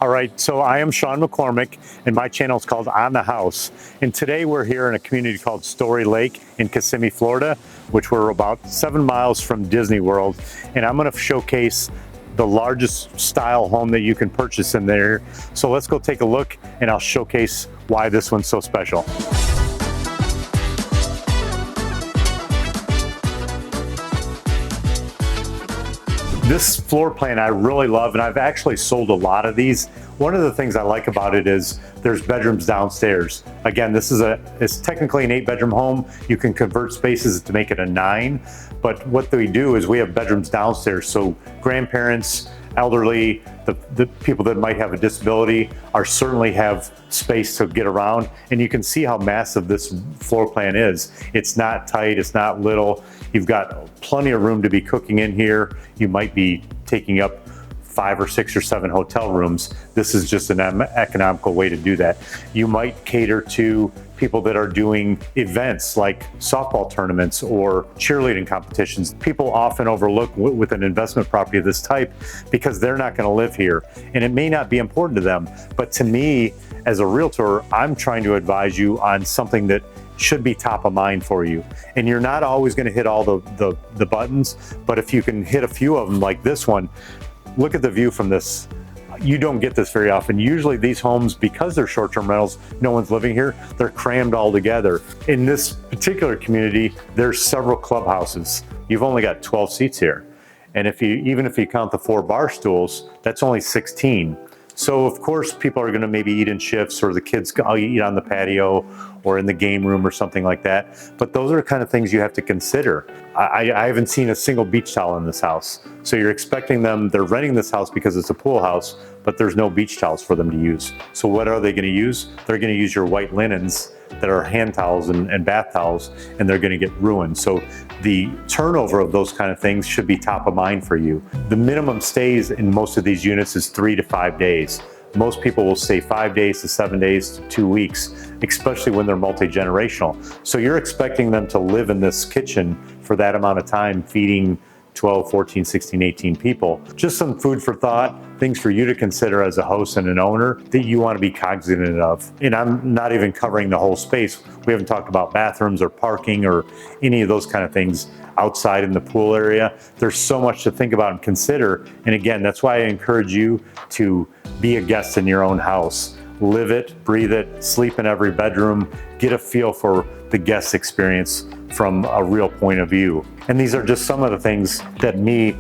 All right, so I am Shawn McCormick, and my channel is called On the House. And today we're here in a community called Storey Lake in Kissimmee, Florida, which we're about 7 miles from Disney World. And I'm going to showcase the largest style home that you can purchase in there. So let's go take a look, and I'll showcase why this one's so special. This floor plan I really love, and I've actually sold a lot of these. One of the things I like about it is there's bedrooms downstairs. Again, it's technically an 8-bedroom home. You can convert spaces to make it a 9, but what we do is we have bedrooms downstairs, so grandparents, elderly, the people that might have a disability certainly have space to get around. And you can see how massive this floor plan is. It's not tight, it's not little. You've got plenty of room to be cooking in here. You might be taking up 5 or 6 or 7 hotel rooms. This is just an economical way to do that. You might cater to people that are doing events like softball tournaments or cheerleading competitions. People often overlook with an investment property of this type because they're not going to live here, and it may not be important to them. But to me, as a realtor, I'm trying to advise you on something that should be top of mind for you. And you're not always going to hit all the buttons, but if you can hit a few of them like this one, look at the view from this. You don't get this very often. Usually these homes, because they're short-term rentals, no one's living here, they're crammed all together. In this particular community, there's several clubhouses. You've only got 12 seats here. And even if you count the 4 bar stools, that's only 16. So of course people are gonna maybe eat in shifts, or the kids eat on the patio or in the game room or something like that. But those are the kind of things you have to consider. I haven't seen a single beach towel in this house. So you're expecting they're renting this house because it's a pool house, but there's no beach towels for them to use. So what are they gonna use? They're gonna use your white linens that are hand towels and bath towels, and they're gonna get ruined. So the turnover of those kind of things should be top of mind for you. The minimum stays in most of these units is 3 to 5 days. Most people will stay 5 days to 7 days to 2 weeks, especially when they're multi-generational. So you're expecting them to live in this kitchen for that amount of time, feeding 12, 14, 16, 18 people. Just some food for thought, things for you to consider as a host and an owner that you want to be cognizant of. And I'm not even covering the whole space. We haven't talked about bathrooms or parking or any of those kind of things outside in the pool area. There's so much to think about and consider. And again, that's why I encourage you to be a guest in your own house. Live it, breathe it, sleep in every bedroom, get a feel for the guest experience from a real point of view. And these are just some of the things that me,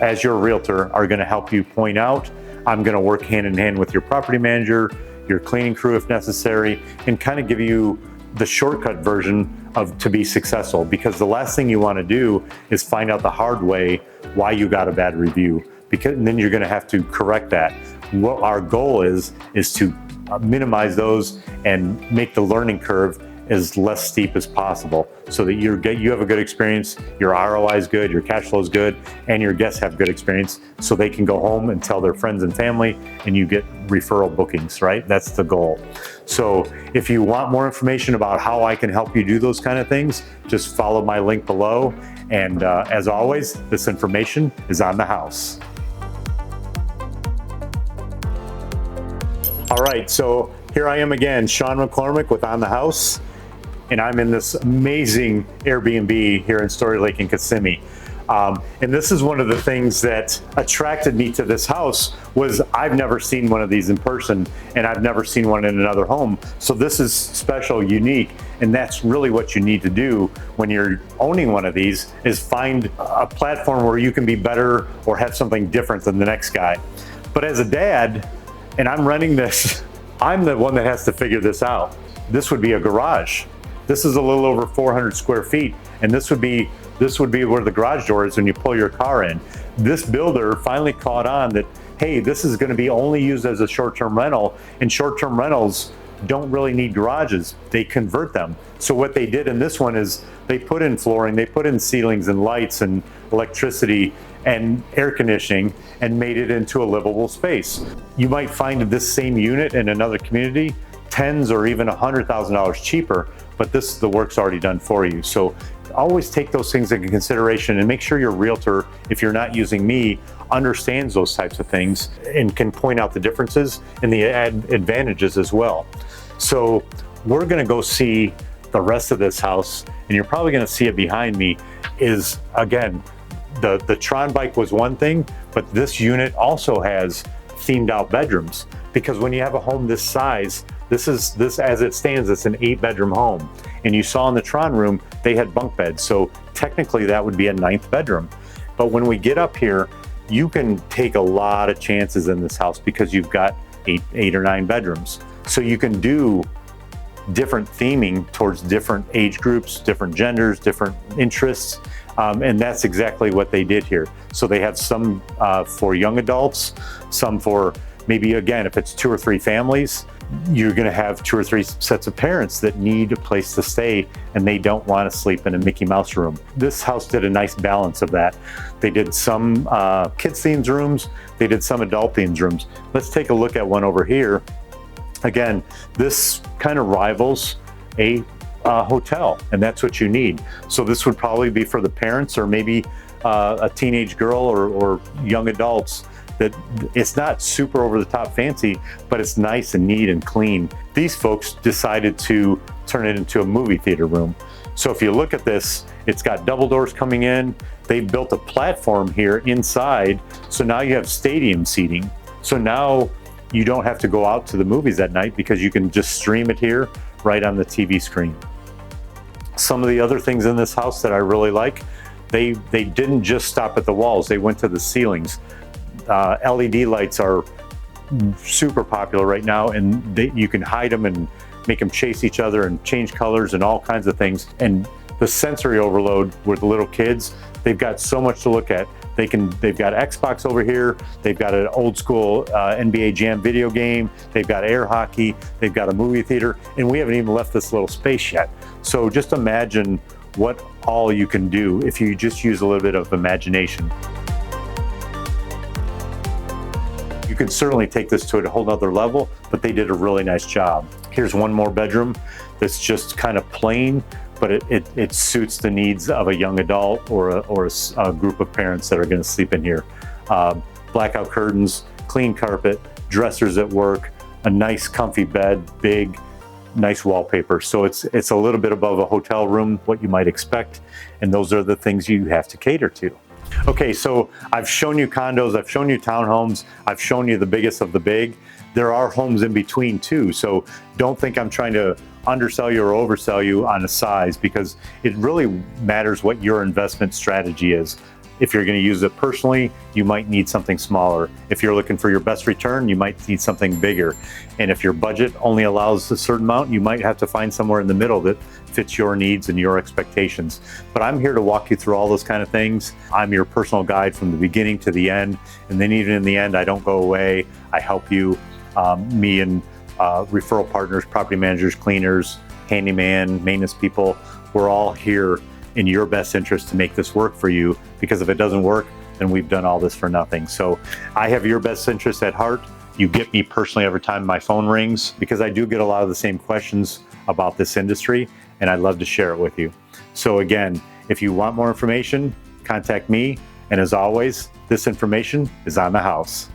as your realtor, are gonna help you point out. I'm gonna work hand in hand with your property manager, your cleaning crew if necessary, and kind of give you the shortcut version to be successful. Because the last thing you wanna do is find out the hard way why you got a bad review, because then you're gonna have to correct that. What our goal is to minimize those and make the learning curve as less steep as possible, so that you have a good experience, your ROI is good, your cash flow is good, and your guests have good experience, so they can go home and tell their friends and family, and you get referral bookings, right? That's the goal. So if you want more information about how I can help you do those kind of things, just follow my link below. And as always, this information is on the house. All right, so here I am again, Shawn McCormick with On the House, and I'm in this amazing Airbnb here in Storey Lake in Kissimmee. And this is one of the things that attracted me to this house. Was I've never seen one of these in person, and I've never seen one in another home. So this is special, unique, and that's really what you need to do when you're owning one of these, is find a platform where you can be better or have something different than the next guy. But as a dad, and I'm renting this, I'm the one that has to figure this out. This would be a garage. This is a little over 400 square feet, and this would be where the garage door is when you pull your car in. This builder finally caught on that, hey, this is gonna be only used as a short-term rental, and short-term rentals don't really need garages, they convert them. So what they did in this one is they put in flooring, they put in ceilings and lights and electricity and air conditioning, and made it into a livable space. You might find this same unit in another community tens or even $100,000 cheaper, but the work's already done for you. So always take those things into consideration and make sure your realtor if you're not using me, understands those types of things and can point out the differences and the advantages as well. So we're gonna go see the rest of this house, and you're probably gonna see it behind me. Is again, the Tron bike was one thing, but this unit also has themed out bedrooms, because when you have a home this size, this as it stands, it's an 8-bedroom home. And you saw in the Tron room, they had bunk beds. So technically that would be a 9th bedroom. But when we get up here, you can take a lot of chances in this house because you've got eight or 9 bedrooms. So you can do different theming towards different age groups, different genders, different interests. And that's exactly what they did here. So they have some for young adults, some for maybe, again, if it's 2 or 3 families, you're gonna have 2 or 3 sets of parents that need a place to stay and they don't wanna sleep in a Mickey Mouse room. This house did a nice balance of that. They did some kids themed rooms, they did some adult themed rooms. Let's take a look at one over here. Again, this kind of rivals a hotel, and that's what you need. So this would probably be for the parents, or maybe a teenage girl or young adults, that it's not super over the top fancy, but it's nice and neat and clean. These folks decided to turn it into a movie theater room. So if you look at this, it's got double doors coming in. They built a platform here inside. So now you have stadium seating. So now you don't have to go out to the movies at night because you can just stream it here right on the TV screen. Some of the other things in this house that I really like, they didn't just stop at the walls, they went to the ceilings. LED lights are super popular right now, and you can hide them and make them chase each other and change colors and all kinds of things. And the sensory overload with little kids, they've got so much to look at. They've got Xbox over here, they've got an old school NBA Jam video game, they've got air hockey, they've got a movie theater, and we haven't even left this little space yet. So just imagine what all you can do if you just use a little bit of imagination. You can certainly take this to a whole nother level, but they did a really nice job. Here's one more bedroom that's just kind of plain, but it suits the needs of a young adult or a group of parents that are going to sleep in here. Blackout curtains, clean carpet, dressers at work, a nice comfy bed, big, nice wallpaper. So it's a little bit above a hotel room, what you might expect, and those are the things you have to cater to. Okay, so I've shown you condos, I've shown you townhomes, I've shown you the biggest of the big. There are homes in between too, so don't think I'm trying to undersell you or oversell you on a size, because it really matters what your investment strategy is. If you're going to use it personally, you might need something smaller. If you're looking for your best return, you might need something bigger. And if your budget only allows a certain amount, you might have to find somewhere in the middle that fits your needs and your expectations. But I'm here to walk you through all those kind of things. I'm your personal guide from the beginning to the end. And then even in the end, I don't go away. I help you, me and referral partners, property managers, cleaners, handyman, maintenance people. We're all here in your best interest to make this work for you, because if it doesn't work, then we've done all this for nothing. So I have your best interest at heart. You get me personally every time my phone rings, because I do get a lot of the same questions about this industry, and I'd love to share it with you. So again, if you want more information, contact me. And as always, this information is on the house.